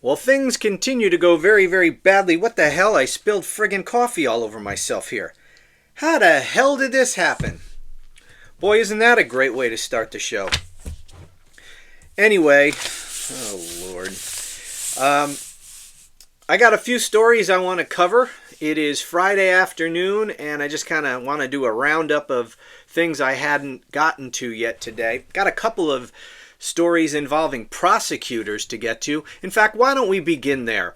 Well, things continue to go very, very badly. What the hell? I spilled friggin' coffee all over myself here. How the hell did this happen? Boy, isn't that a great way to start the show. Anyway, oh Lord. I got a few stories I want to cover. It is Friday afternoon, and I just kind of want to do a roundup of things I hadn't gotten to yet today. Got a couple of stories involving prosecutors to get to. In fact, why don't we begin there?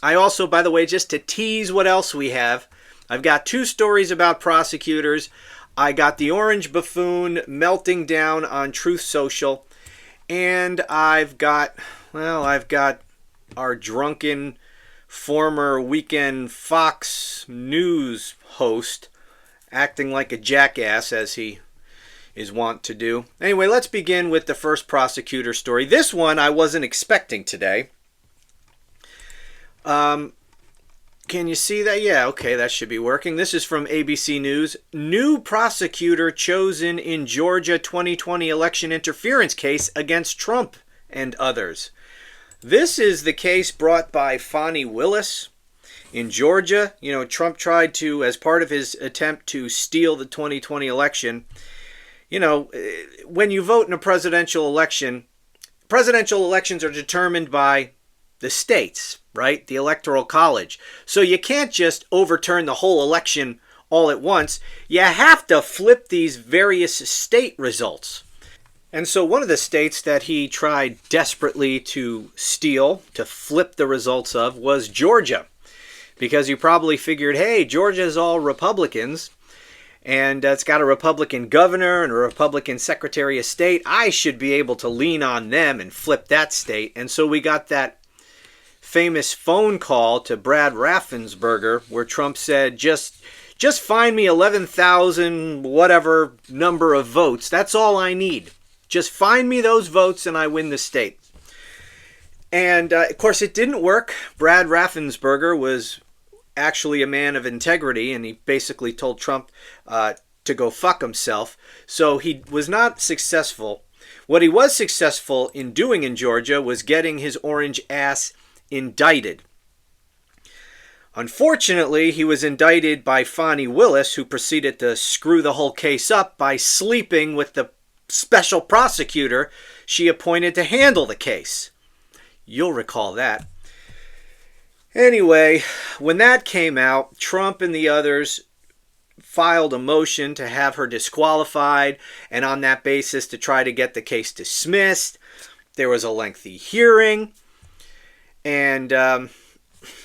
I also, by the way, just to tease what else we have, I've got two stories about prosecutors. I got the orange buffoon melting down on Truth Social, and I've got our drunken former Weekend Fox News host acting like a jackass as he is wont to do. Anyway, let's begin with the first prosecutor story. This one I wasn't expecting today. Can you see that? Yeah, okay, that should be working. This is from ABC News. New prosecutor chosen in Georgia 2020 election interference case against Trump and others. This is the case brought by Fani Willis in Georgia. You know, Trump tried to, as part of his attempt to steal the 2020 election, you know, when you vote in a presidential elections are determined by the states, right? The Electoral College. So you can't just overturn the whole election all at once. You have to flip these various state results. And so one of the states that he tried desperately to steal, to flip the results of, was Georgia. Because you probably figured, hey, Georgia's all Republicans, and it's got a Republican governor and a Republican Secretary of State. I should be able to lean on them and flip that state. And so we got that famous phone call to Brad Raffensperger where Trump said, just find me 11,000 whatever number of votes. That's all I need. Just find me those votes and I win the state. And of course it didn't work. Brad Raffensperger was actually a man of integrity, and he basically told Trump to go fuck himself. So he was not successful. What he was successful in doing in Georgia was getting his orange ass indicted. Unfortunately, he was indicted by Fani Willis, who proceeded to screw the whole case up by sleeping with the special prosecutor she appointed to handle the case. You'll recall that. Anyway, when that came out, Trump and the others filed a motion to have her disqualified, and on that basis to try to get the case dismissed. There was a lengthy hearing, and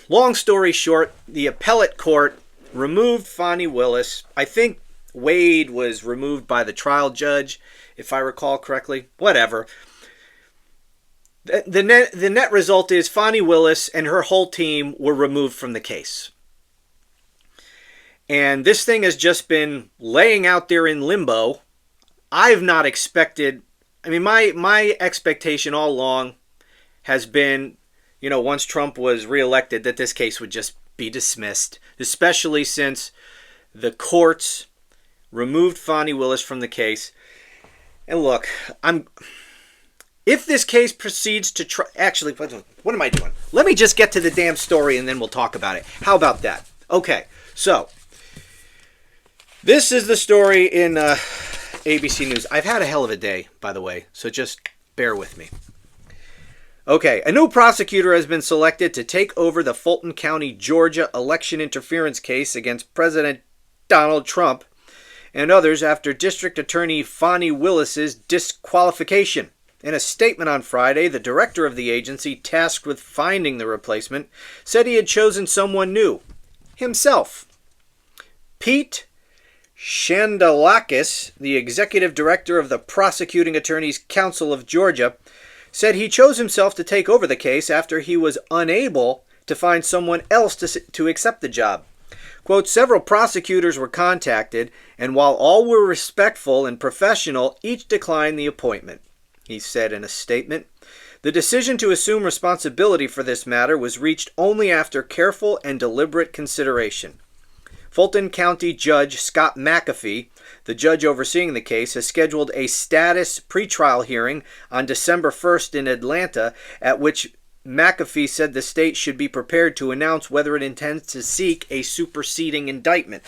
long story short, the appellate court removed Fani Willis. I think Wade was removed by the trial judge, if I recall correctly. Whatever. The net result is Fani Willis and her whole team were removed from the case. And this thing has just been laying out there in limbo. I've not expected, my expectation all along has been, once Trump was reelected, that this case would just be dismissed, especially since the courts removed Fani Willis from the case. And look, if this case proceeds to actually, what am I doing? Let me just get to the damn story and then we'll talk about it. How about that? Okay, so this is the story in ABC News. I've had a hell of a day, by the way, so just bear with me. Okay, a new prosecutor has been selected to take over the Fulton County, Georgia election interference case against President Donald Trump and others after District Attorney Fani Willis's disqualification. In a statement on Friday, the director of the agency tasked with finding the replacement said he had chosen someone new, himself. Pete Shandalakis, the executive director of the Prosecuting Attorneys Council of Georgia, said he chose himself to take over the case after he was unable to find someone else to accept the job. Quote, several prosecutors were contacted, and while all were respectful and professional, each declined the appointment, he said in a statement. The decision to assume responsibility for this matter was reached only after careful and deliberate consideration. Fulton County Judge Scott McAfee, the judge overseeing the case, has scheduled a status pretrial hearing on December 1st in Atlanta, at which McAfee said the state should be prepared to announce whether it intends to seek a superseding indictment.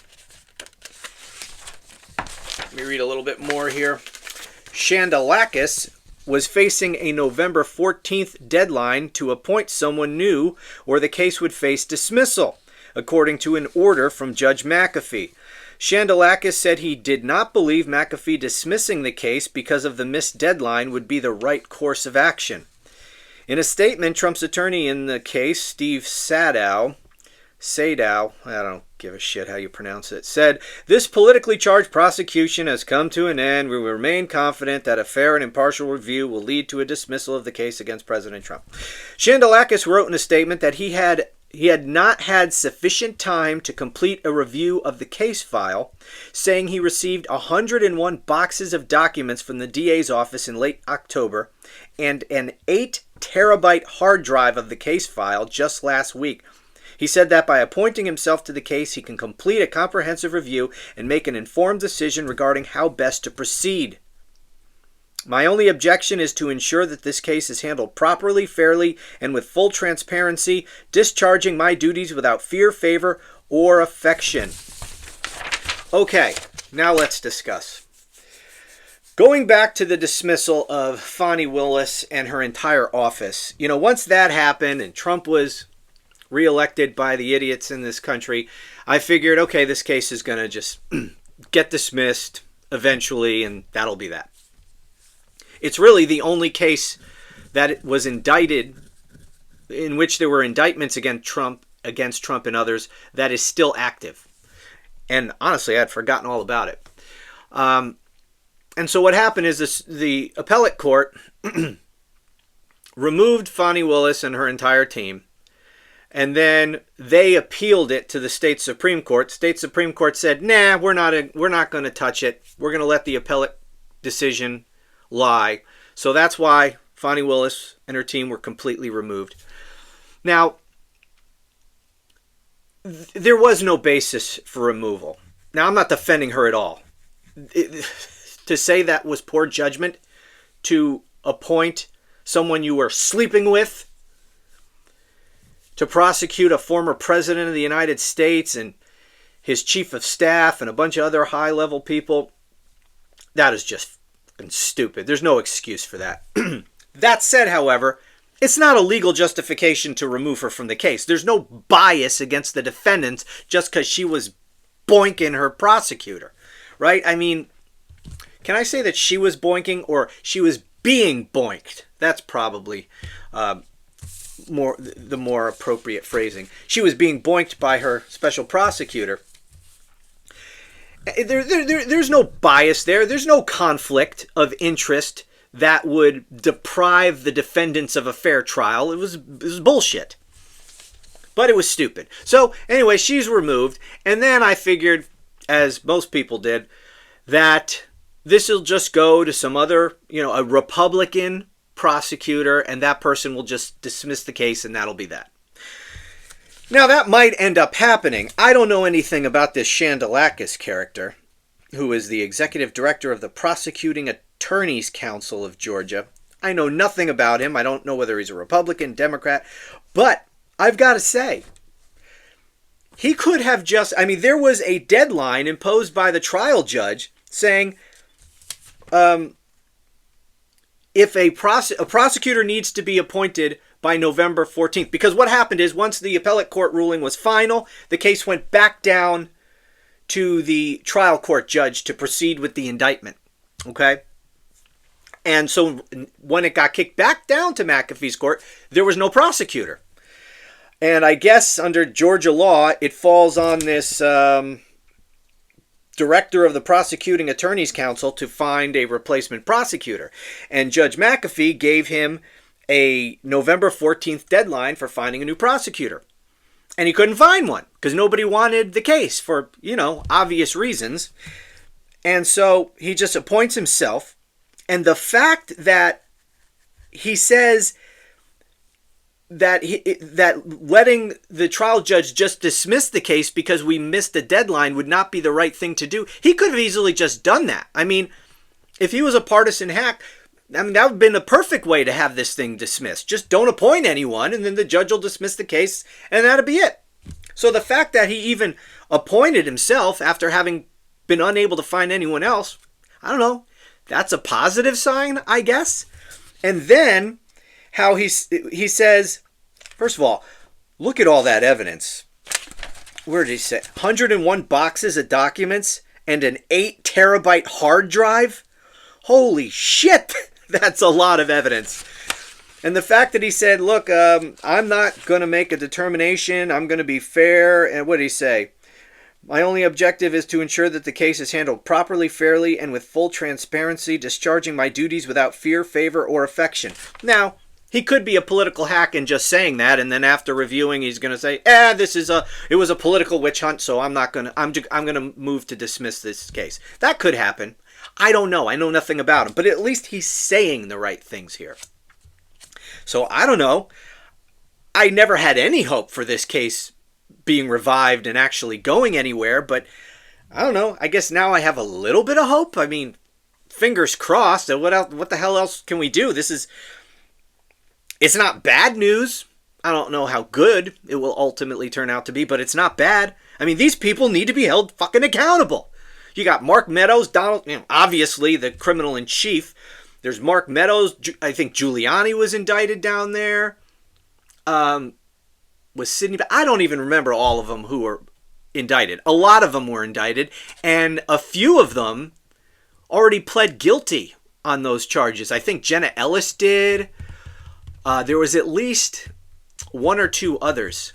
Let me read a little bit more here. Shandalakis was facing a November 14th deadline to appoint someone new, or the case would face dismissal, according to an order from Judge McAfee. Shandalakis said he did not believe McAfee dismissing the case because of the missed deadline would be the right course of action. In a statement, Trump's attorney in the case, Steve Sadow, I don't give a shit how you pronounce it, said, "This politically charged prosecution has come to an end. We remain confident that a fair and impartial review will lead to a dismissal of the case against President Trump." Shandalakis wrote in a statement that he had not had sufficient time to complete a review of the case file, saying he received 101 boxes of documents from the DA's office in late October and an 8-terabyte hard drive of the case file just last week. He said that by appointing himself to the case, he can complete a comprehensive review and make an informed decision regarding how best to proceed. "My only objection is to ensure that this case is handled properly, fairly, and with full transparency, discharging my duties without fear, favor, or affection." Okay, now let's discuss. Going back to the dismissal of Fani Willis and her entire office, once that happened and Trump was reelected by the idiots in this country, I figured, okay, this case is going to just get dismissed eventually, and that'll be that. It's really the only case that was indicted, in which there were indictments against Trump and others, that is still active. And honestly, I had forgotten all about it. And so what happened is the appellate court removed Fani Willis and her entire team, and then they appealed it to the state Supreme Court. State Supreme Court said, "Nah, we're not going to touch it. We're going to let the appellate decision lie." So that's why Fani Willis and her team were completely removed. Now, there was no basis for removal. Now, I'm not defending her at all. To say that was poor judgment, to appoint someone you were sleeping with to prosecute a former president of the United States and his chief of staff and a bunch of other high-level people, that is just stupid. There's no excuse for that. That said, however, it's not a legal justification to remove her from the case. There's no bias against the defendants just because she was boinking her prosecutor, right? I mean, can I say that she was boinking or she was being boinked? That's probably the more appropriate phrasing. She was being boinked by her special prosecutor. There's no bias there. There's no conflict of interest that would deprive the defendants of a fair trial. It was bullshit. But it was stupid. So anyway, she's removed. And then I figured, as most people did, that this will just go to some other, a Republican prosecutor, and that person will just dismiss the case, and that'll be that. Now, that might end up happening. I don't know anything about this Shandalakis character, who is the executive director of the Prosecuting Attorneys Council of Georgia. I know nothing about him. I don't know whether he's a Republican, Democrat, but I've got to say, he could have there was a deadline imposed by the trial judge saying, if a prosecutor needs to be appointed by November 14th. Because what happened is, once the appellate court ruling was final, the case went back down to the trial court judge to proceed with the indictment. Okay? And so when it got kicked back down to McAfee's court, there was no prosecutor. And I guess under Georgia law, it falls on this director of the Prosecuting Attorneys Council to find a replacement prosecutor. And Judge McAfee gave him a November 14th deadline for finding a new prosecutor. And he couldn't find one because nobody wanted the case for, obvious reasons. And so he just appoints himself. And the fact that he says that letting the trial judge just dismiss the case because we missed the deadline would not be the right thing to do. He could have easily just done that. I mean, if he was a partisan hack, I mean, that would have been the perfect way to have this thing dismissed. Just don't appoint anyone, and then the judge will dismiss the case, and that'll be it. So the fact that he even appointed himself after having been unable to find anyone else, I don't know, that's a positive sign, I guess. And then how he says, first of all, look at all that evidence. Where did he say? 101 boxes of documents and an 8 terabyte hard drive? Holy shit! That's a lot of evidence. And the fact that he said, look, I'm not going to make a determination. I'm going to be fair. And what did he say? My only objective is to ensure that the case is handled properly, fairly, and with full transparency, discharging my duties without fear, favor, or affection. Now, he could be a political hack in just saying that, and then after reviewing, he's going to say, it was a political witch hunt, so I'm going to move to dismiss this case. That could happen. I don't know. I know nothing about him, but at least he's saying the right things here. So I don't know. I never had any hope for this case being revived and actually going anywhere, but I don't know. I guess now I have a little bit of hope. I mean, fingers crossed. What the hell else can we do? It's not bad news. I don't know how good it will ultimately turn out to be, but it's not bad. I mean, these people need to be held fucking accountable. You got Mark Meadows, Donald, obviously the criminal in chief. There's Mark Meadows. I think Giuliani was indicted down there. Was Sidney? I don't even remember all of them who were indicted. A lot of them were indicted, and a few of them already pled guilty on those charges. I think Jenna Ellis did. There was at least one or two others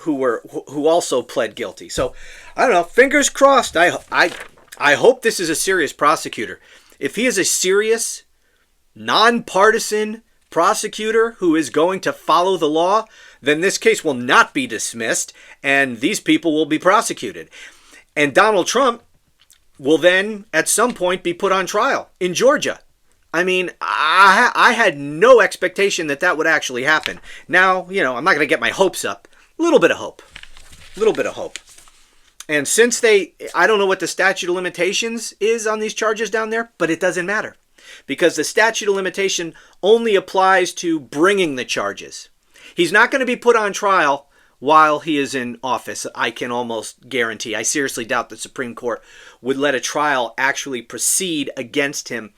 who also pled guilty. So I don't know. Fingers crossed. I hope this is a serious prosecutor. If he is a serious, nonpartisan prosecutor who is going to follow the law, then this case will not be dismissed and these people will be prosecuted. And Donald Trump will then at some point be put on trial in Georgia. I mean, I had no expectation that would actually happen. Now, I'm not going to get my hopes up. A little bit of hope. And since I don't know what the statute of limitations is on these charges down there, but it doesn't matter. Because the statute of limitation only applies to bringing the charges. He's not going to be put on trial while he is in office, I can almost guarantee. I seriously doubt the Supreme Court would let a trial actually proceed against him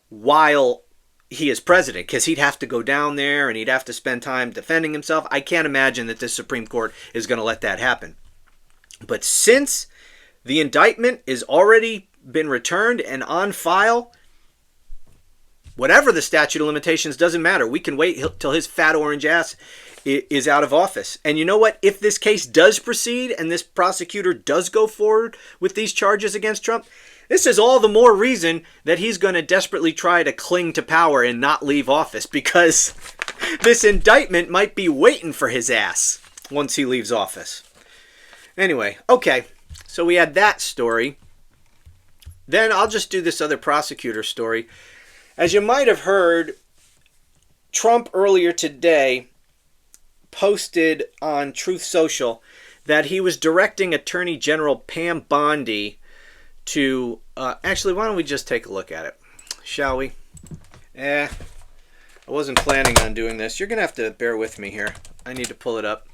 while he is president, because he'd have to go down there and he'd have to spend time defending himself. I can't imagine that the Supreme Court is going to let that happen. But since the indictment is already been returned and on file, whatever the statute of limitations doesn't matter. We can wait till his fat orange ass is out of office. And you know what? If this case does proceed and this prosecutor does go forward with these charges against Trump, this is all the more reason that he's going to desperately try to cling to power and not leave office, because this indictment might be waiting for his ass once he leaves office. Anyway, okay, so we had that story. Then I'll just do this other prosecutor story. As you might have heard, Trump earlier today posted on Truth Social that he was directing Attorney General Pam Bondi to... actually, why don't we just take a look at it, shall we? I wasn't planning on doing this. You're going to have to bear with me here. I need to pull it up.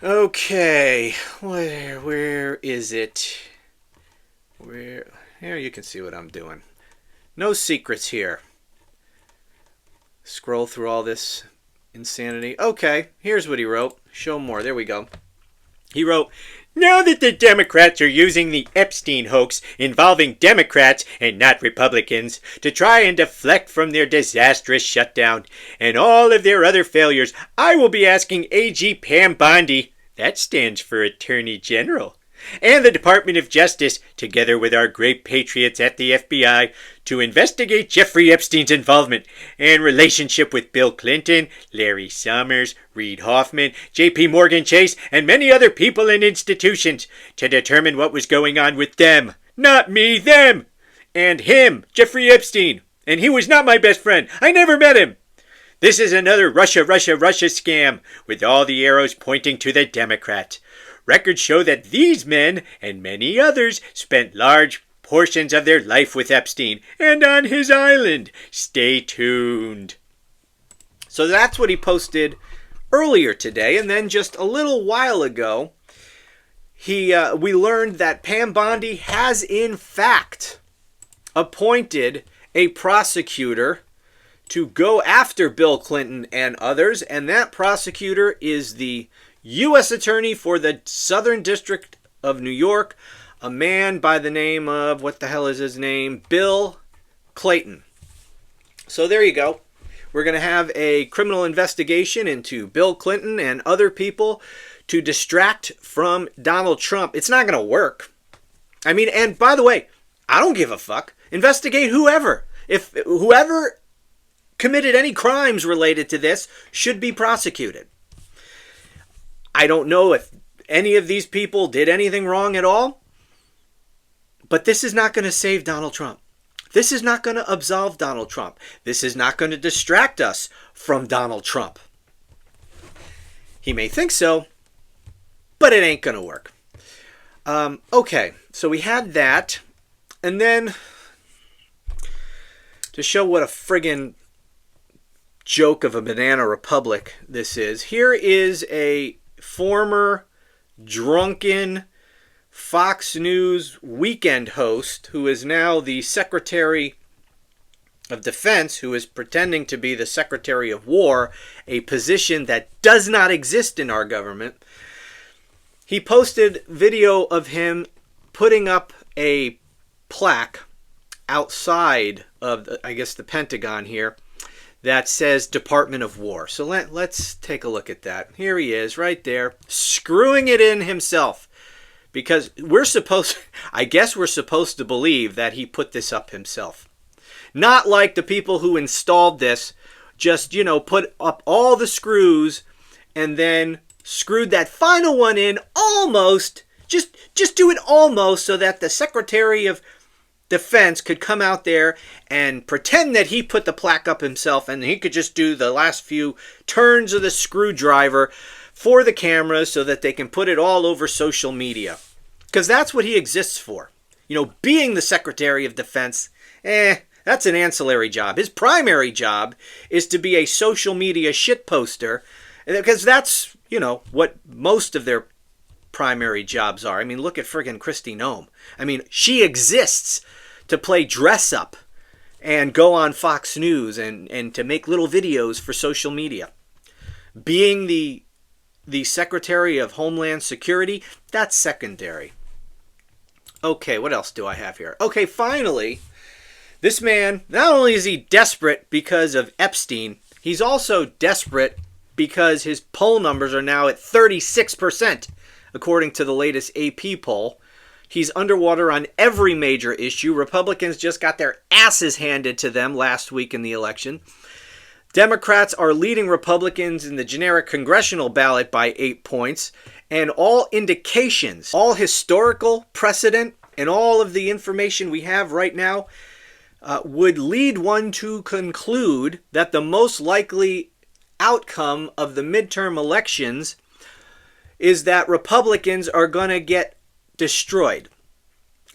Okay, where is it? Here you can see what I'm doing. No secrets here. Scroll through all this insanity. Okay, here's what he wrote. Show more. There we go. He wrote, "Now that the Democrats are using the Epstein hoax involving Democrats and not Republicans to try and deflect from their disastrous shutdown and all of their other failures, I will be asking AG Pam Bondi," that stands for Attorney General, "and the Department of Justice, together with our great patriots at the FBI, to investigate Jeffrey Epstein's involvement and relationship with Bill Clinton, Larry Summers, Reid Hoffman, J.P. Morgan Chase, and many other people and institutions, to determine what was going on with them. Not me, them! And him, Jeffrey Epstein. And he was not my best friend. I never met him. This is another Russia scam, with all the arrows pointing to the Democrats. Records show that these men, and many others, spent large portions of their life with Epstein and on his island. Stay tuned. So that's what he posted earlier today. And then just a little while ago, we learned that Pam Bondi has in fact appointed a prosecutor to go after Bill Clinton and others. And that prosecutor is the U.S. Attorney for the Southern District of New York, a man by the name of, what the hell is his name? Bill Clayton. So there you go. We're going to have a criminal investigation into Bill Clinton and other people to distract from Donald Trump. It's not going to work. I mean, and by the way, I don't give a fuck. Investigate whoever. If whoever committed any crimes related to this should be prosecuted. I don't know if any of these people did anything wrong at all, but this is not going to save Donald Trump. This is not going to absolve Donald Trump. This is not going to distract us from Donald Trump. He may think so, but it ain't going to work. Okay, so we had that. And then, to show what a friggin' joke of a banana republic this is, here is a former drunken Fox News weekend host who is now the Secretary of Defense, who is pretending to be the Secretary of War, a position that does not exist in our government. He posted video of him putting up a plaque outside of, the Pentagon here that says Department of War. So let's take a look at that. Here he is right there, screwing it in himself. Because we're supposed to believe that he put this up himself. Not like the people who installed this just, put up all the screws and then screwed that final one in almost, just do it almost so that the Secretary of Defense could come out there and pretend that he put the plaque up himself and he could just do the last few turns of the screwdriver for the cameras so that they can put it all over social media. Because that's what he exists for. Being the Secretary of Defense, that's an ancillary job. His primary job is to be a social media shitposter, because that's, what most of their primary jobs are. I mean, look at friggin' Kristi Noem. I mean, she exists to play dress up and go on Fox News and to make little videos for social media. Being the Secretary of Homeland Security, that's secondary. Okay, what else do I have here? Okay, finally, this man, not only is he desperate because of Epstein, he's also desperate because his poll numbers are now at 36%, according to the latest AP poll. He's underwater on every major issue. Republicans just got their asses handed to them last week in the election. Democrats are leading Republicans in the generic congressional ballot by 8 points. And all indications, all historical precedent, and all of the information we have right now would lead one to conclude that the most likely outcome of the midterm elections is that Republicans are going to get destroyed.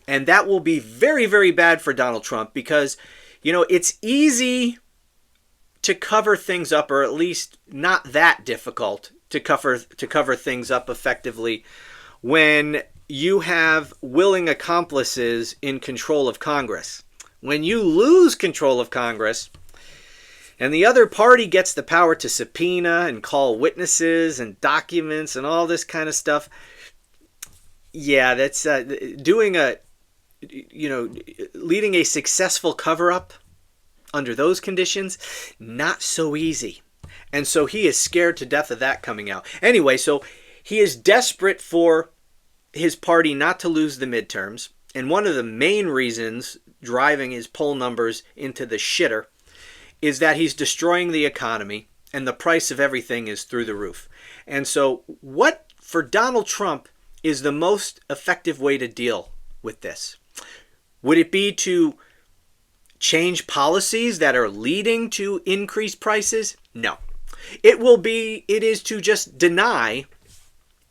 And that will be very, very bad for Donald Trump because, it's easy to cover things up, or at least not that difficult to cover things up effectively when you have willing accomplices in control of Congress. When you lose control of Congress and the other party gets the power to subpoena and call witnesses and documents and all this kind of stuff, yeah, that's leading a successful cover-up under those conditions, not so easy. And so he is scared to death of that coming out. Anyway, so he is desperate for his party not to lose the midterms. And one of the main reasons driving his poll numbers into the shitter is that he's destroying the economy and the price of everything is through the roof. And so what, for Donald Trump, is the most effective way to deal with this? Would it be to change policies that are leading to increased prices? No. It is to just deny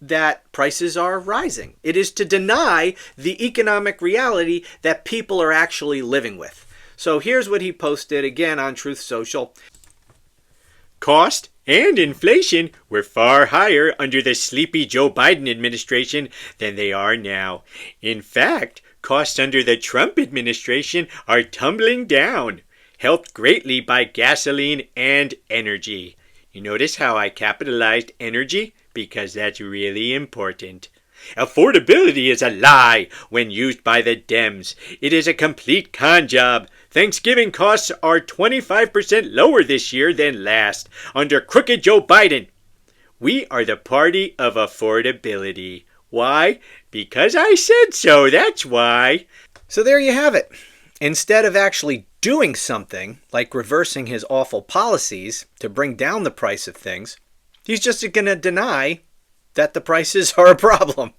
that prices are rising. It is to deny the economic reality that people are actually living with. So here's what he posted again on Truth Social. Cost and inflation were far higher under the sleepy Joe Biden administration than they are now. In fact, costs under the Trump administration are tumbling down, helped greatly by gasoline and energy. You notice how I capitalized energy? Because that's really important. Affordability is a lie when used by the Dems. It is a complete con job. Thanksgiving costs are 25% lower this year than last under crooked Joe Biden. We are the party of affordability. Why? Because I said so, that's why. So there you have it. Instead of actually doing something, like reversing his awful policies to bring down the price of things, he's just going to deny that the prices are a problem.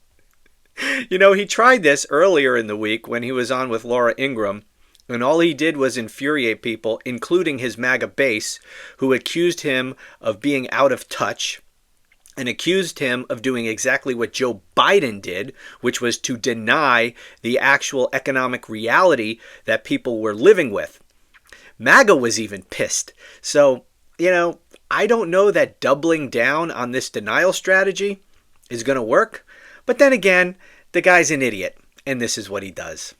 You know, he tried this earlier in the week when he was on with Laura Ingraham, and all he did was infuriate people, including his MAGA base, who accused him of being out of touch and accused him of doing exactly what Joe Biden did, which was to deny the actual economic reality that people were living with. MAGA was even pissed. So, you know, I don't know that doubling down on this denial strategy is going to work. But then again, the guy's an idiot, and this is what he does.